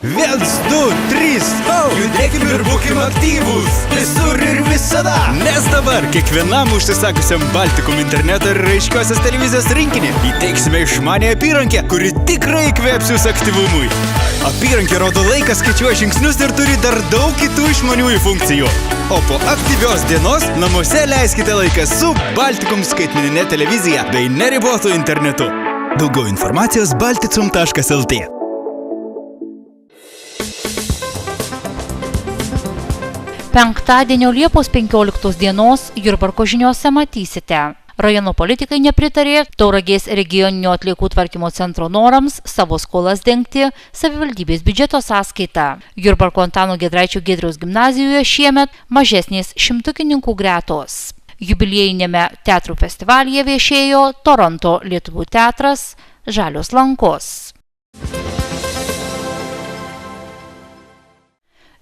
1, 2, 3, judėkim ir būkim aktyvūs, visur ir visada. Nes dabar kiekvienam užsisakusiam Baltikum interneto ir raiškiosios televizijos rinkinį įteiksime išmanę apyrankę, kuri tikrai įkvėps jūs aktyvumui. Apyrankė rodo laiką, skaičiuoja žingsnius ir turi dar daug kitų išmaniųjų funkcijų. O po aktyvios dienos namuose leiskite laiką su Baltikum skaitmenine televizija bei neribotu internetu. Daugiau informacijos balticum.lt. Penktadienio Liepos 15 dienos Jurbarko žiniose matysite. Rajono politikai nepritarė Tauragės regioninio atliekų tvarkymo centro norams savo skolas dengti savivaldybės biudžeto sąskaitą. Jurbarko Antano Giedraičio Giedriaus gimnazijoje šiemet mažesnės šimtukininkų gretos. Jubiliejinėme teatrų festivalyje viešėjo Toronto lietuvių teatras Žalios lankos.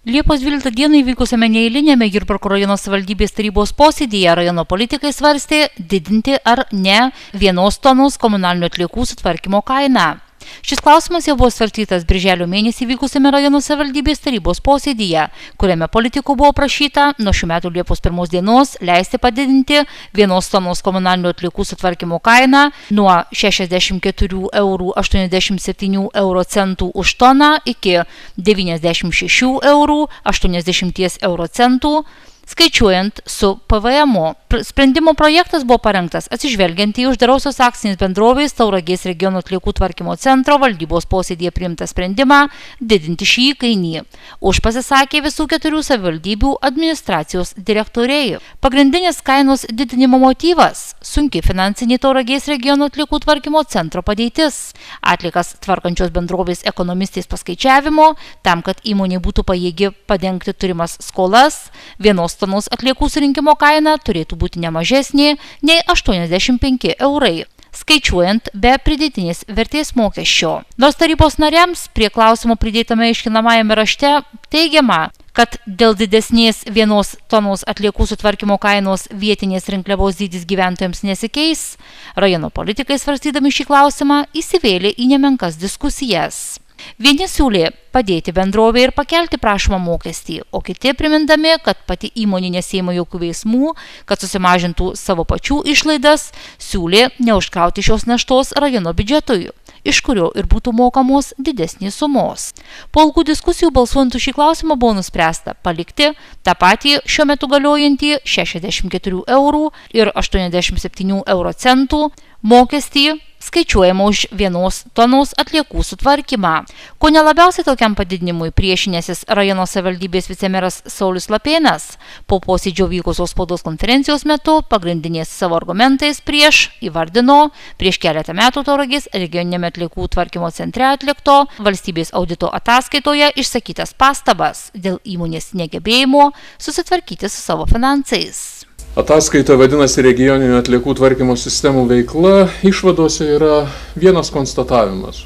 Liepos 12 dieną įvykusiame neeilinėme Jurbarko rajono savivaldybės tarybos posėdyje rajono politikai svarstė didinti ar ne 1 tonos komunalinių atliekų sutvarkymo kainą. Šis klausimas jau buvo svarstytas birželio mėnesį vykusiame rajono savivaldybės tarybos posėdyje, kuriame politikų buvo prašyta nuo šių metų Liepos 1 dienos leisti padidinti 1 tonos komunalinių atliekų sutvarkymo kainą nuo 64,87 € už toną iki 96,80 € skaičiuojant su PVM-u. Sprendimo projektas buvo parengtas atsižvelgiant į uždarosios akcinės bendrovės Tauragės regiono atliekų tvarkymo centro valdybos posėdyje priimtą sprendimą didinti šį įkainį. Už pasisakė visų 4 savivaldybių administracijos direktoriai. Pagrindinis kainos didinimo motyvas – sunki finansinė Tauragės regiono atliekų tvarkymo centro padėtis. Atliekas tvarkančios bendrovės ekonomistės paskaičiavimo, tam, kad įmonė būtų pajėgi padengti turimas skolas, 1 tonos atliekų surinkimo kaina turėtų būti nemažesnė nei 85 €, skaičiuojant be pridėtinės vertės mokesčio. Nors tarybos nariams prie klausimo pridėtame aiškinamajame rašte teigiama, kad dėl didesnės 1 tonos atliekų sutvarkymo kainos vietinės rinkliavos dydis gyventojams nesikeis, rajono politikai svarstydami šį klausimą įsivėlė į nemenkas diskusijas. Vieni siūlė padėti bendrovė ir pakelti prašomą mokestį, o kiti primindami, kad pati įmonė nesiima jokių veiksmų, kad susimažintų savo pačių išlaidas, siūlė neužkrauti šios naštos rajono biudžetui, iš kurio ir būtų mokamos didesnės sumos. Po ilgų diskusijų balsuojant už šį klausimą buvo nuspręsta palikti tą patį šiuo metu galiojantį 64,87 € mokestį skaičiuojama už 1 tonos atliekų sutvarkymą. Ko nelabiausiai tokiam padidinimui priešinęsis rajono savivaldybės vicemeras Saulius Lapėnas po posėdžio vykusios spaudos konferencijos metu pagrindinės savo argumentais prieš įvardino prieš keletą metų Tauragės regioniniame atliekų tvarkymo centre atlikto valstybės audito ataskaitoje išsakytas pastabas dėl įmonės negebėjimo susitvarkyti su savo finansais. Ataskaita vadinasi regioninių atliekų tvarkymo sistemų veikla, išvadose yra vienas konstatavimas.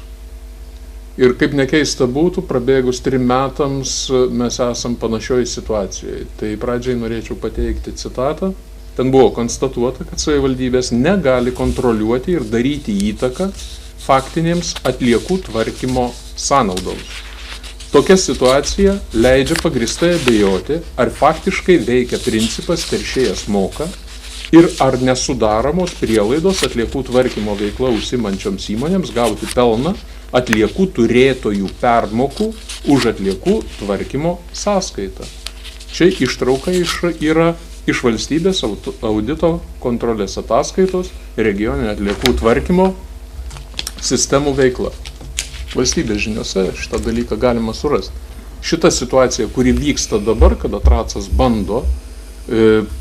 Ir kaip nekeista būtų, prabėgus 3 metams mes esam panašioj situacijoje. Tai pradžiai norėčiau pateikti citatą. Ten buvo konstatuota, kad savivaldybės negali kontroliuoti ir daryti įtaką faktinėms atliekų tvarkymo sąnaudoms. Tokia situacija leidžia pagrįstai abejoti, ar faktiškai veikia principas teršėjas moka ir ar nesudaromos prielaidos atliekų tvarkymo veikla užsiimančioms įmonėms gauti pelną atliekų turėtojų permokų už atliekų tvarkymo sąskaitą. Čia ištrauka yra iš valstybės audito kontrolės ataskaitos regioninio atliekų tvarkymo sistemų veikla. Valstybės žiniose šitą dalyką galima surasti. Šita situacija, kuri vyksta dabar, kada Tracas bando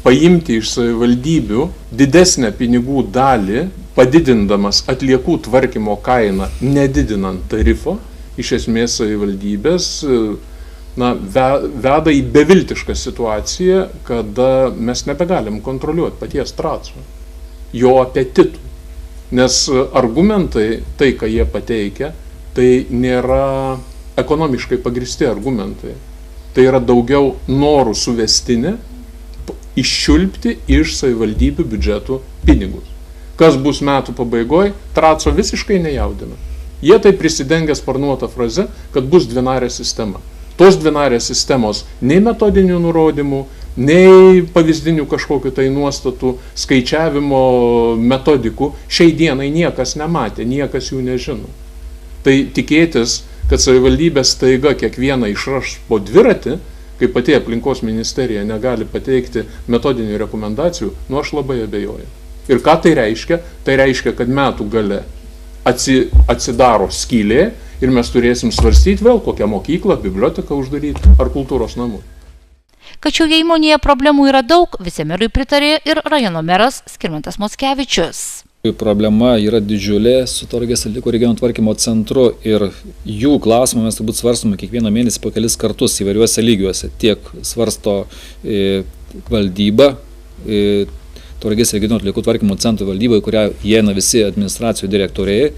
paimti iš savivaldybių didesnę pinigų dalį, padidindamas atliekų tvarkymo kainą, nedidinant tarifo, iš esmės savivaldybės veda į beviltišką situaciją, kada mes nebegalim kontroliuoti paties Traco, jo apetitų. Nes argumentai, tai, ką jie pateikia, tai nėra ekonomiškai pagrįsti argumentai. Tai yra daugiau norų suvestinė iščiulpti iš savivaldybių biudžetų pinigus. Kas bus metų pabaigoje, Traco visiškai nejaudina. Jie tai prisidengia sparnuotą frazę, kad bus dvinarė sistema. Tos dvinarės sistemos nei metodinių nurodymų, nei pavyzdinių kažkokių tai nuostatų, skaičiavimo metodikų šiai dienai niekas nematė, niekas jų nežino. Tai tikėtis, kad savivaldybė staiga kiekvieną išraš po dviratį, kai pati aplinkos ministerija negali pateikti metodinių rekomendacijų, aš labai abejoju. Ir ką tai reiškia? Tai reiškia, kad metų gale atsidaro skylė ir mes turėsim svarstyti vėl kokią mokyklą, biblioteką uždaryti ar kultūros namų. Kad šioje įmonėje problemų yra daug, vicemerui pritarė ir rajono meras Skirmantas Mockevičius. Problema yra didžiulė su Tauragės atliekų regionų tvarkymo centru ir jų klausimą mes turbūt svarstome kiekvieną mėnesį po kelis kartus įvairiuose lygiuose. Tiek svarsto valdyba, Tauragės regionų atliekų tvarkymo centro valdyba, į kurią įeina visi administracijų direktoriai,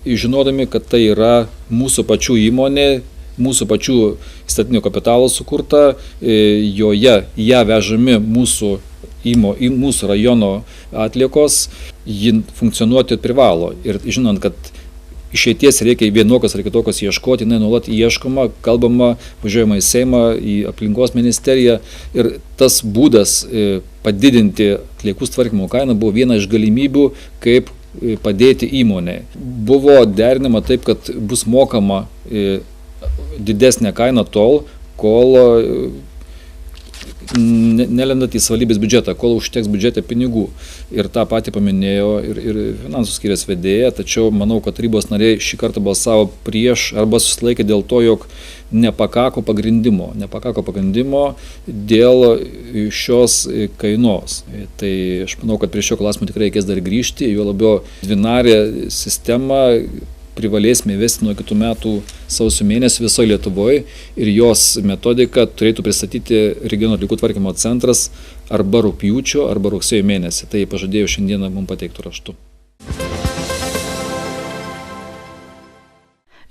žinodami, kad tai yra mūsų pačių įmonė, mūsų pačių įstatinio kapitalo sukurta, joje ją vežami į mūsų rajono atliekos, ji funkcionuoti privalo. Ir žinant, kad išeities reikia vienokios ar kitokios ieškoti, jinai nuolat ieškoma, kalbama, važiuojama į Seimą, į aplinkos ministeriją. Ir tas būdas padidinti atliekų tvarkymo kainą buvo viena iš galimybių, kaip padėti įmonei. Buvo derinama taip, kad bus mokama didesnė kaina tol, kol nelendant į savivaldybės biudžetą, kol užteks biudžete pinigų. Ir tą patį paminėjo ir finansų skyriaus vedėja, tačiau manau, kad tarybos nariai šį kartą balsavo prieš arba susilaikė dėl to, jog nepakako pagrindimo dėl šios kainos. Tai aš manau, kad prie šio klausimo tikrai reikės dar grįžti, juo labiau dvinarė sistema privalėsime įvesti nuo kitų metų sausio mėnesį visoje Lietuvoje ir jos metodiką turėtų pristatyti regionų atliekų tvarkymo centras arba rugpjūčio, arba rugsėjo mėnesį. Tai pažadėjau šiandieną mums pateikti raštu.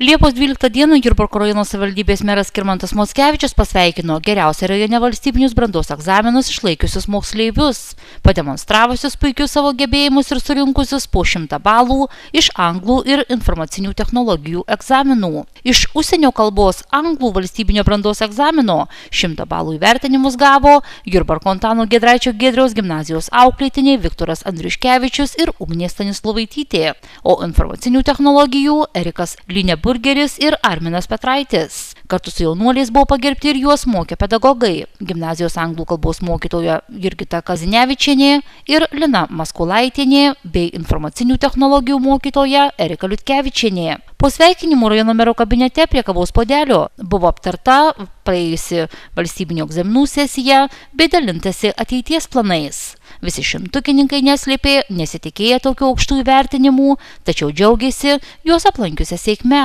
Liepos 12 dieną Jurbarko rajono savivaldybės meras Skirmantas Mockevičius pasveikino geriausiai rajone valstybinius brandos egzaminus išlaikiusius moksleivius, pademonstravusius puikius savo gebėjimus ir surinkusius po 100 balų iš anglų ir informacinių technologijų egzaminų. Iš užsienio kalbos anglų valstybinio brandos egzamino 100 balų įvertinimus gavo Jurbarko Antano Giedraičio Giedriaus gimnazijos auklėtiniai Viktoras Andriuškevičius ir Ugnė Stanislovaitytė, o informacinių technologijų Erikas Lineburgeris ir Arminas Petraitis. Kartu su jaunuoliais buvo pagerbti ir juos mokė pedagogai. Gimnazijos anglų kalbos mokytoja Jurgita Kazinevičienė ir Lina Maskulaitienė bei informacinių technologijų mokytoja Erika Liutkevičienė. Po sveikinimų rajono mero kabinete prie kavos puodelio buvo aptarta praėjusi valstybinio egzaminų sesija bei dalintasi ateities planais. Visi šimtukininkai neslėpė, nesitikėję tokių aukštų įvertinimų, tačiau džiaugiasi juos aplankiusią sėkmę.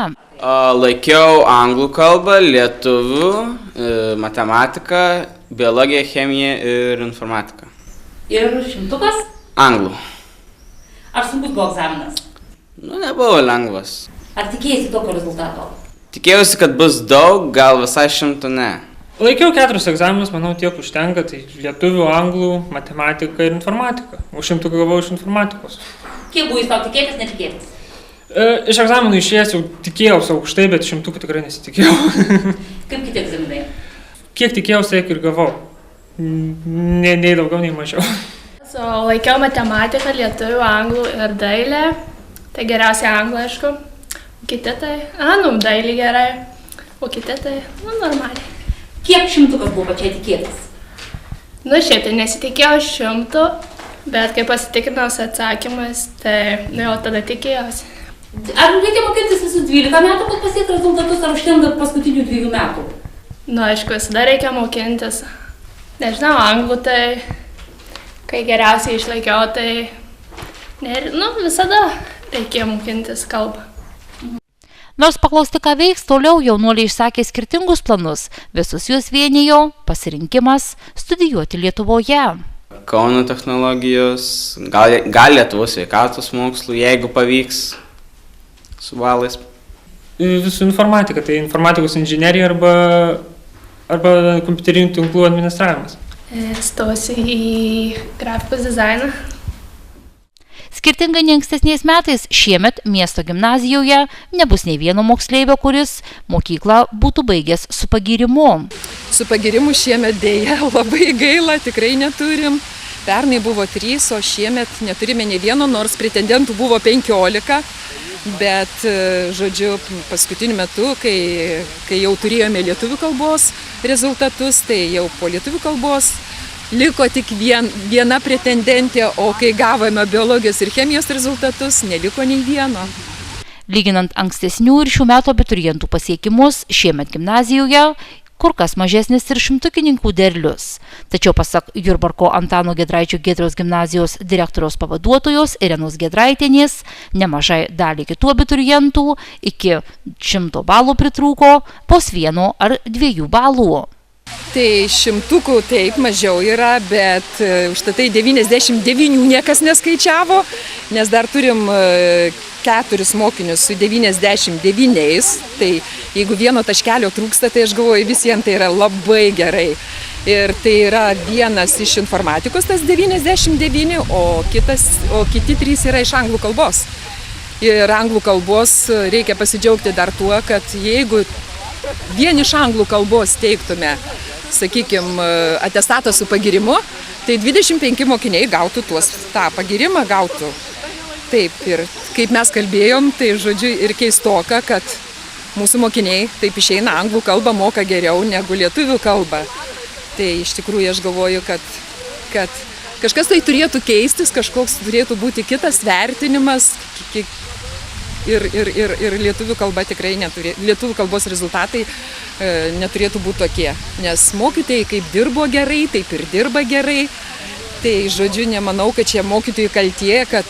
Laikiau anglų kalbą, lietuvių, matematiką, biologiją, chemiją ir informatiką. Ir šimtukas? Anglų. Ar sunkus buvo egzaminas? Nebuvo lengvas. Ar tikėjai tokio rezultato? Tikėjausi, kad bus daug, gal visai 100 ne. Laikiau 4 egzaminus, manau, tiek užtenka, tai lietuvių, anglų, matematika ir informatika. Už 100 gavau iš informatikos. Kiek buvo jūs tau tikėtis, netikėtis? Iš egzaminų išėjęs jau tikėjausi aukštai, bet 100 tikrai nesitikėjau. Kaip kiti egzaminai? Kiek tikėjausi, tiek ir gavau. Nei daugiau, nei mažiau. Laikiau matematiką, lietuvių, anglų ir dailę. Tai geriausiai anglų, aišku. Kiti tai, dailį gerai. O kiti tai, normaliai. Kiek šimtukas buvo pačiai tikėtis? Šiaip tai nesitikėjau 100, bet kai pasitikrinau su atsakymais, tai jau tada tikėjausi. Ar reikia mokytis visus 12 metų, kad pasiekti rezultatus, ar užtenka paskutinių 2 metų? Aišku, visada reikia mokintis. Nežinau, anglų tai, kai geriausiai išlaikiau, tai visada reikėjo mokintis kalbą. Nors paklausti, ką veiks, toliau jaunuoliai išsakė skirtingus planus. Visus juos vienijo pasirinkimas studijuoti Lietuvoje. Kauno technologijos, gal Lietuvos sveikatos mokslų, jeigu pavyks su balais. Visų informatika, tai informatikos inžinerija arba kompiuterinių tinklų administravimas. Stosiu į grafikos dizainą. Skirtingai nei ankstesniais metais, šiemet miesto gimnazijoje nebus nei vieno moksleivio, kuris mokyklą būtų baigęs su pagyrimu. Su pagyrimu šiemet dėja labai gaila, tikrai neturim. Pernai buvo 3, o šiemet neturime nei vieno, nors pretendentų buvo 15. Bet, žodžiu, paskutiniu metu, kai jau turėjome lietuvių kalbos rezultatus, tai jau po lietuvių kalbos liko tik viena pretendentė, o kai gavome biologijos ir chemijos rezultatus, neliko nei vieno. Lyginant ankstesnių ir šių metų abiturientų pasiekimus, šiemet gimnazijoje kur kas mažesnis ir šimtukininkų derlius. Tačiau pasak Jurbarko Antano Giedraičio Giedriaus gimnazijos direktoriaus pavaduotojos Irenos Giedraitienės, nemažai dalį kitų abiturientų iki 100 balų pritrūko vos 1 ar 2 balų. Tai 100 taip mažiau yra, bet užtatai 99 niekas neskaičiavo, nes dar turim 4 mokinius su 99, tai jeigu vieno taškelio trūksta, tai aš galvoju visiems tai yra labai gerai. Ir tai yra vienas iš informatikos, tas 99, o kiti 3 yra iš anglų kalbos. Ir anglų kalbos reikia pasidžiaugti dar tuo, kad jeigu vien iš anglų kalbos teiktume, sakykime, atestatą su pagyrimu, tai 25 mokiniai gautų tą pagyrimą gautų. Taip, ir kaip mes kalbėjom, tai žodžiu ir keistoka, kad mūsų mokiniai taip išeina anglų kalbą moka geriau negu lietuvių kalbą. Tai iš tikrųjų aš galvoju, kad kažkas tai turėtų keistis, kažkoks turėtų būti kitas vertinimas ir lietuvių kalba tikrai lietuvių kalbos rezultatai neturėtų būti tokie. Nes mokytojai kaip dirbo gerai, taip ir dirba gerai. Tai, žodžiu, nemanau, kad čia mokytojų kaltė, kad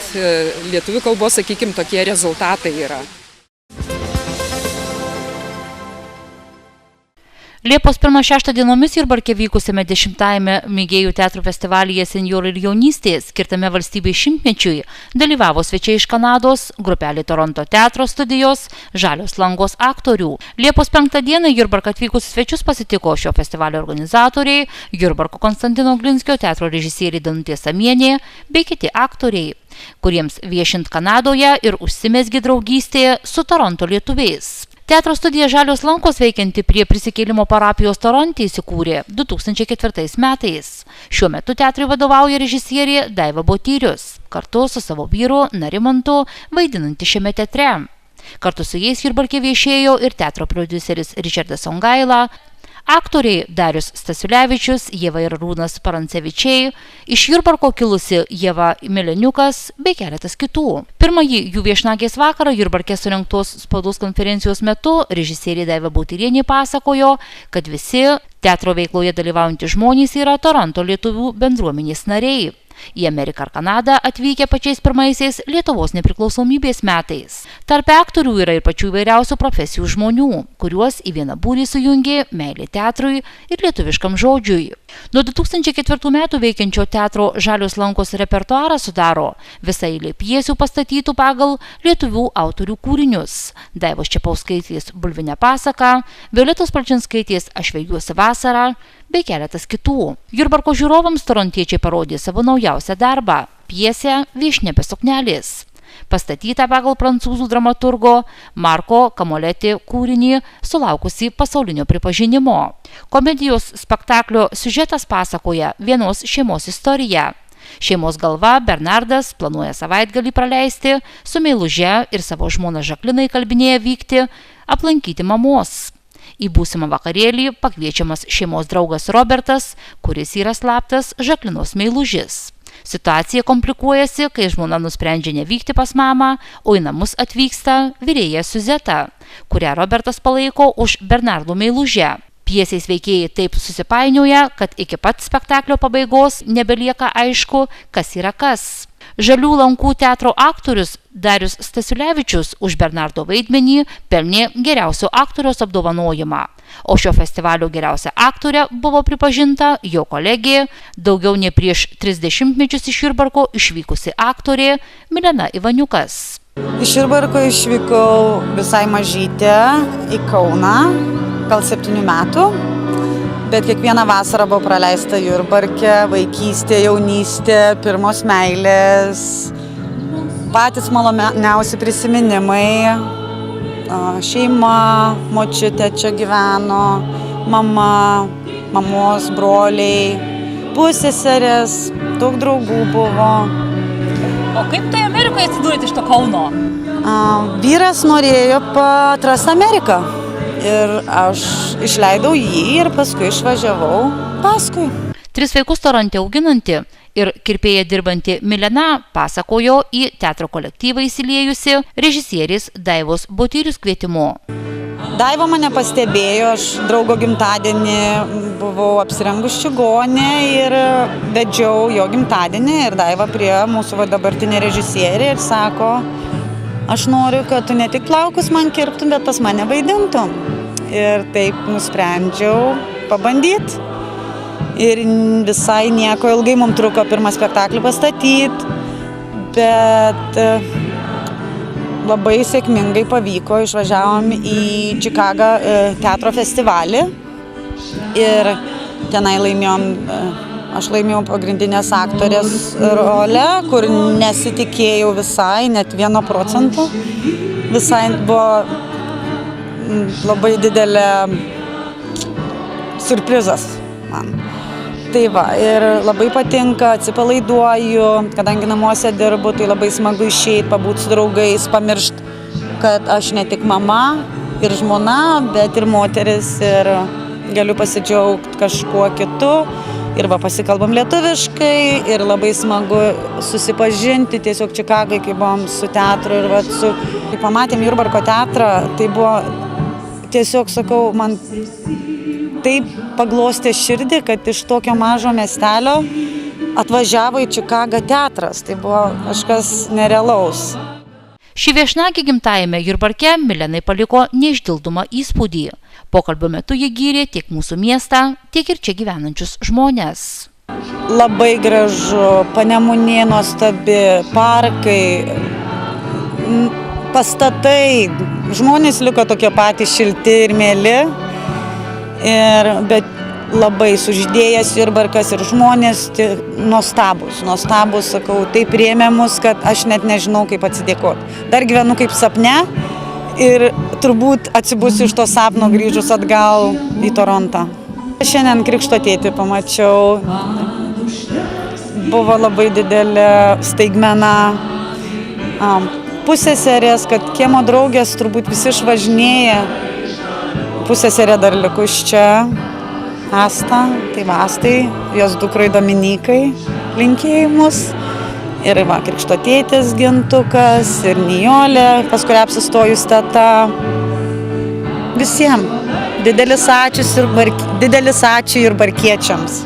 lietuvių kalbos, sakykime, tokie rezultatai yra. Liepos 1-6 dienomis Jurbarke vykusiame 10-ame mėgėjų teatrų festivalyje Senjorai ir jaunystė, skirtame valstybei šimtmečiui, dalyvavo svečiai iš Kanados, grupelė Toronto teatro studijos, Žalios langos aktorių. Liepos 5 dieną Jurbarką atvykusius svečius pasitiko šio festivalio organizatoriai, Jurbarko Konstantino Glinskio teatro režisieriai Danutė Samienė bei kiti aktoriai, kuriems viešint Kanadoje ir užsimezgė draugystė su Toronto lietuviais. Teatro studija Žalios lankos veikianti prie Prisikėlimo parapijos Toronte įsikūrė 2004 metais. Šiuo metu teatrui vadovauja režisierė Daiva Botyrius, kartu su savo vyru Narimantu vaidinanti šiame teatre. Kartu su jais Jurbarke viešėjo ir teatro prodiuseris Ričardas Songaila, aktoriai Darius Stasiulevičius, Ieva ir Rūnas Parancevičiai, iš Jurbarko kilusi Ieva Mileniukas bei keletas kitų. Pirmąjį jų viešnagės vakarą Jurbarke surengtos spaudos konferencijos metu režisierė Daiva Botyrienė pasakojo, kad visi teatro veikloje dalyvaujantys žmonės yra Toronto lietuvių bendruomenės nariai. Į Ameriką ar Kanadą atvykę pačiais pirmaisiais Lietuvos nepriklausomybės metais. Tarp aktorių yra ir pačių įvairiausių profesijų žmonių, kuriuos į vieną būrį sujungė meilė teatrui ir lietuviškam žodžiui. Nuo 2004 metų veikiančio teatro Žalios lankos repertuarą sudaro visa eilė pjesių pastatytų pagal lietuvių autorių kūrinius. Daivos Čepauskaitės Bulvinė pasaka, Violetos Palčinskaitės Aš vejuosi vasarą bei keletas kitų. Jurbarko žiūrovams torontiečiai parodė savo naujausią darbą – pjesę Viešnia be suknelės. Pastatyta pagal prancūzų dramaturgo Marko Kamoleti kūrinį, sulaukusi pasaulinio pripažinimo. Komedijos spektaklio siužetas pasakoja vienos šeimos istoriją. Šeimos galva Bernardas planuoja savaitgalį praleisti su meiluže ir savo žmona Žaklinai kalbinėja vykti aplankyti mamos. Į būsimą vakarėlį pakviečiamas šeimos draugas Robertas, kuris yra slaptas Žaklinos meilužis. Situacija komplikuojasi, kai žmona nusprendžia nevykti pas mamą, o į namus atvyksta virėja Suzeta, kurią Robertas palaiko už Bernardo meilužę. Pjesės veikėjai taip susipainioja, kad iki pat spektaklio pabaigos nebelieka aišku, kas yra kas. Žalių lankų teatro aktorius Darius Stasiulevičius už Bernardo vaidmenį pelnė geriausio aktoriaus apdovanojimą, o šio festivalio geriausia aktorė buvo pripažinta jo kolegė, daugiau nei prieš 30 mečius iš Jurbarko išvykusi aktorė Milena Ivaniukas. Iš Jurbarko išvykau visai mažytė į Kauną, gal 7 metų. Bet kiekvieną vasarą buvo praleista Jurbarke, vaikystė, jaunystė, pirmos meilės. patys maloniausi prisiminimai. Šeima, močiutė čia gyveno, mama, mamos broliai, pusseserės, daug draugų buvo. O kaip tai Amerikoje atsidūrėte iš to Kauno? Vyras norėjo atrasti Ameriką ir aš išleidau jį ir paskui išvažiavau paskui. 3 vaikus Toronte auginanti ir kirpėja dirbanti Milena pasakojo į teatro kolektyvą įsiliejusi režisierės Daivos Botyrius kvietimu. Daiva mane pastebėjo, aš draugo gimtadienį buvau apsirengus čigonė ir vedžiau jo gimtadienį ir Daiva prie mūsų dabartinė režisierė ir sako, aš noriu, kad tu ne tik plaukus man kirptum, bet pas mane vaidintum. Ir taip nusprendžiau pabandyti. Ir visai nieko ilgai mums truko pirmą spektaklį pastatyti, bet labai sėkmingai pavyko, išvažiavom į Čikagą teatro festivalį ir tenai aš laimėjau pagrindinės aktorės rolę, kur nesitikėjau visai, net 1%. Visai buvo labai didelė surprizas man. Tai va, ir labai patinka, atsipalaiduoju, kadangi namuose dirbu, tai labai smagu išeiti, pabūti su draugais, pamiršti, kad aš ne tik mama ir žmona, bet ir moteris ir galiu pasidžiaugti kažkuo kitu. Ir va, pasikalbam lietuviškai ir labai smagu susipažinti tiesiog Čikagai, kai buvom su teatru ir va, kai pamatėm Jurbarko teatrą, tai buvo tiesiog, sakau, man taip paglostė širdį, kad iš tokio mažo miestelio atvažiavo į Čikagą teatras. Tai buvo kažkas nerealaus. Ši viešnagė gimtajame Jurbarke Milenai paliko neišdildomą įspūdį. Pokalbio metu jie gyrė tiek mūsų miestą, tiek ir čia gyvenančius žmonės. Labai gražu, Panemunė nuostabi, parkai, pastatai, žmonės liko tokie patys šilti ir mėly. Bet labai sužydėjęs Jurbarkas ir žmonės nuostabus, sakau, taip priėmė mus, kad aš net nežinau, kaip atsidėkoti. Dar gyvenu kaip sapne ir turbūt atsibusiu iš to sapno grįžus atgal į Torontą. Šiandien Krikšto tėtį pamačiau, buvo labai didelė staigmena, pusseserės, kad kiemo draugės turbūt visi išvažinėja. Pusseserė dar likus čia, Asta, tai va Astai, jos dukrai Dominikai linkėjimus. Ir va, Krikšto tėtis Gintukas ir Nijolė, pas kurią apsistojus teta. Visiems didelis ačiū jurbarkiečiams.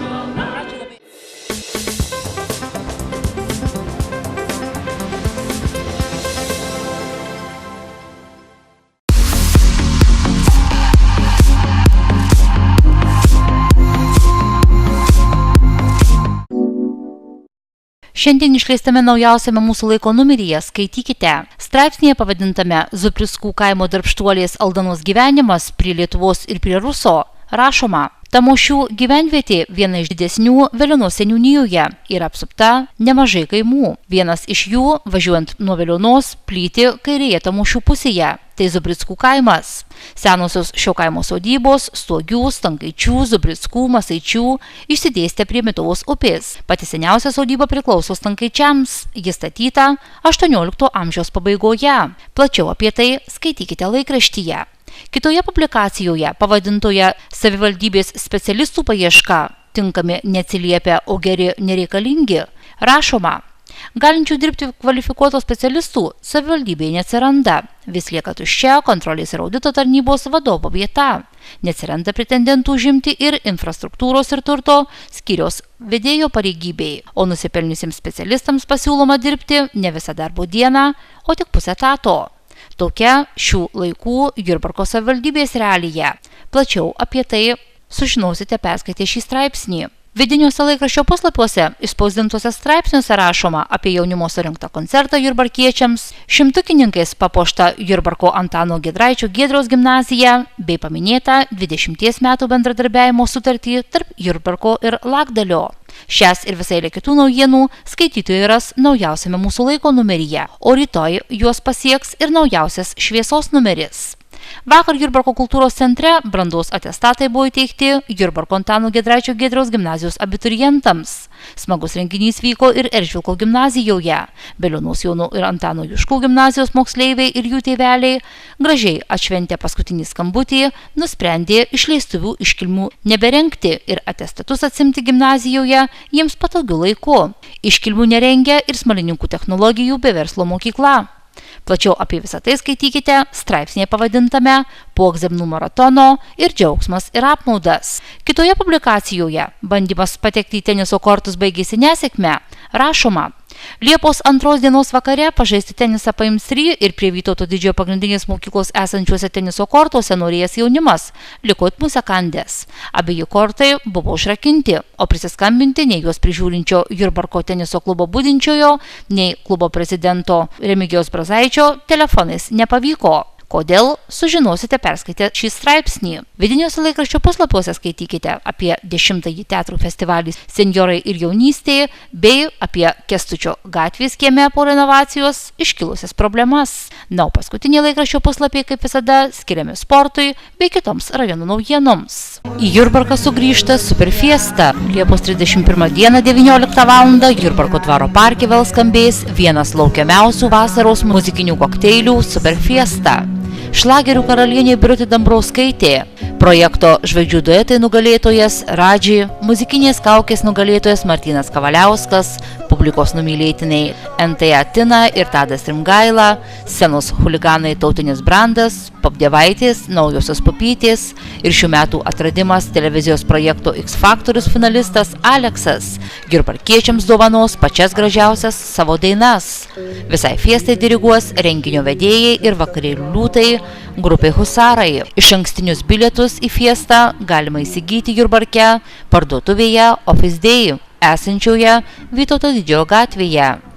Šiandien išleistame naujausiame mūsų laiko numeryje skaitykite. Straipsnėje pavadintame Zubrickų kaimo darbštuolės Aldanos gyvenimas prie Lietuvos ir prie Ruso rašoma. Tamošių gyvenvietė viena iš didesnių Veliuonos seniūnijoje yra apsupta nemažai kaimų. Vienas iš jų, važiuojant nuo Veliuonos, plyti kairėje Tamošių pusėje. Tai Zubrickų kaimas. Senosios šio kaimo sodybos, Stuogių, Stankaičių, Zubrickų, Masaičių išsidėstė prie Mituvos upės. Pati seniausia sodyba priklauso Stankaičiams. Ji statyta 18 amžiaus pabaigoje. Plačiau apie tai skaitykite laikraštyje. Kitoje publikacijoje, pavadintoje Savivaldybės specialistų paieška, tinkami neatsiliepia, o geri nereikalingi, rašoma. Galinčių dirbti kvalifikuotos specialistų savivaldybėje neatsiranda. Vis lieka tuščia kontrolės ir audito tarnybos vadovo vieta. Neatsiranda pretendentų užimti ir infrastruktūros ir turto skyriaus vedėjo pareigybei, o nusipelniusiems specialistams pasiūloma dirbti ne visą darbo dieną, o tik pusę etato. Tokia šių laikų Jurbarko savivaldybės realija. Plačiau apie tai sužinosite perskaitę šį straipsnį. Vidiniuose laikraščio puslapiuose išspausdintuose straipsniuose rašoma apie jaunimo surinktą koncertą jurbarkiečiams, šimtukininkais papuoštą Jurbarko Antano Giedraičio Giedriaus gimnaziją bei paminėtą 20 metų bendradarbiavimo sutartį tarp Jurbarko ir Lakdalio. Šias ir visai kitų naujienų skaitytojai ras naujausiame mūsų laiko numeryje, o rytoj juos pasieks ir naujausias šviesos numeris. Vakar Jurbarko kultūros centre brandos atestatai buvo įteikti Jurbarko Antano Giedraičio Giedriaus gimnazijos abiturientams. Smagus renginys vyko ir Eržvilko gimnazijoje. Belionos Jono ir Antano Juškų gimnazijos moksleiviai ir jų tėveliai gražiai atšventė paskutinį skambutį, nusprendė išleistuvių iškilmių neberengti ir atestatus atsimti gimnazijoje jiems patogiu laiku. Iškilmių nerengia ir Smalininkų technologijų bei verslo mokykla. Plačiau apie visą tai skaitykite straipsnėje pavadintame Po egzaminų maratono ir džiaugsmas ir apmaudas. Kitoje publikacijoje bandymas patekti į teniso kortus baigėsi nesėkme. Rašoma: Liepos 2 dienos vakare pažaisti tenisą paims 3 ir prie Vytauto Didžiojo pagrindinės mokyklos esančiuose teniso kortuose norėjęs jaunimas liko it musekandės. Abeji kortai buvo užrakinti, o prisiskambinti nei juos prižiūrinčio Jurbarko teniso klubo budinčiojo, nei klubo prezidento Remigijaus Brazaičio telefonais nepavyko. Kodėl? Sužinosite perskaitę šį straipsnį. Vidiniuose laikraščio puslapiuose skaitykite apie 10-ąjį teatrų festivalį Senjorai ir jaunystė bei apie Kęstučio gatvės kieme po renovacijos iškilusias problemas. Na, o paskutiniai laikraščio puslapiai, kaip visada, skiriami sportui bei kitoms rajonų naujienoms. Į Jurbarką sugrįžta Super Fiesta. Liepos 31 dieną 19 val. Jurbarko dvaro parke vėl skambės vienas laukiamiausių vasaros muzikinių kokteilių Super Fiesta. Šlagerių karalienė Birutė Dambrauskaitė, projekto Žvaigždžių duetai nugalėtojas Radži, muzikinės kaukės nugalėtojas Martynas Kavaliauskas, publikos numylėtiniai NTA Tina ir Tadas Rimgaila, scenos huliganai Tautinis Brandas, Popdievaitės, Naujosios Pupytės ir šių metų atradimas televizijos projekto X Faktorius finalistas Aleksas jurbarkiečiams dovanos pačias gražiausias savo dainas. Visai fiestai diriguos renginio vedėjai ir vakarėlių liūtai grupė Husarai. Išankstinius bilietus į fiestą galima įsigyti Jurbarke parduotuvėje Office Day esančioje Vytauto Didžiojo gatvėje.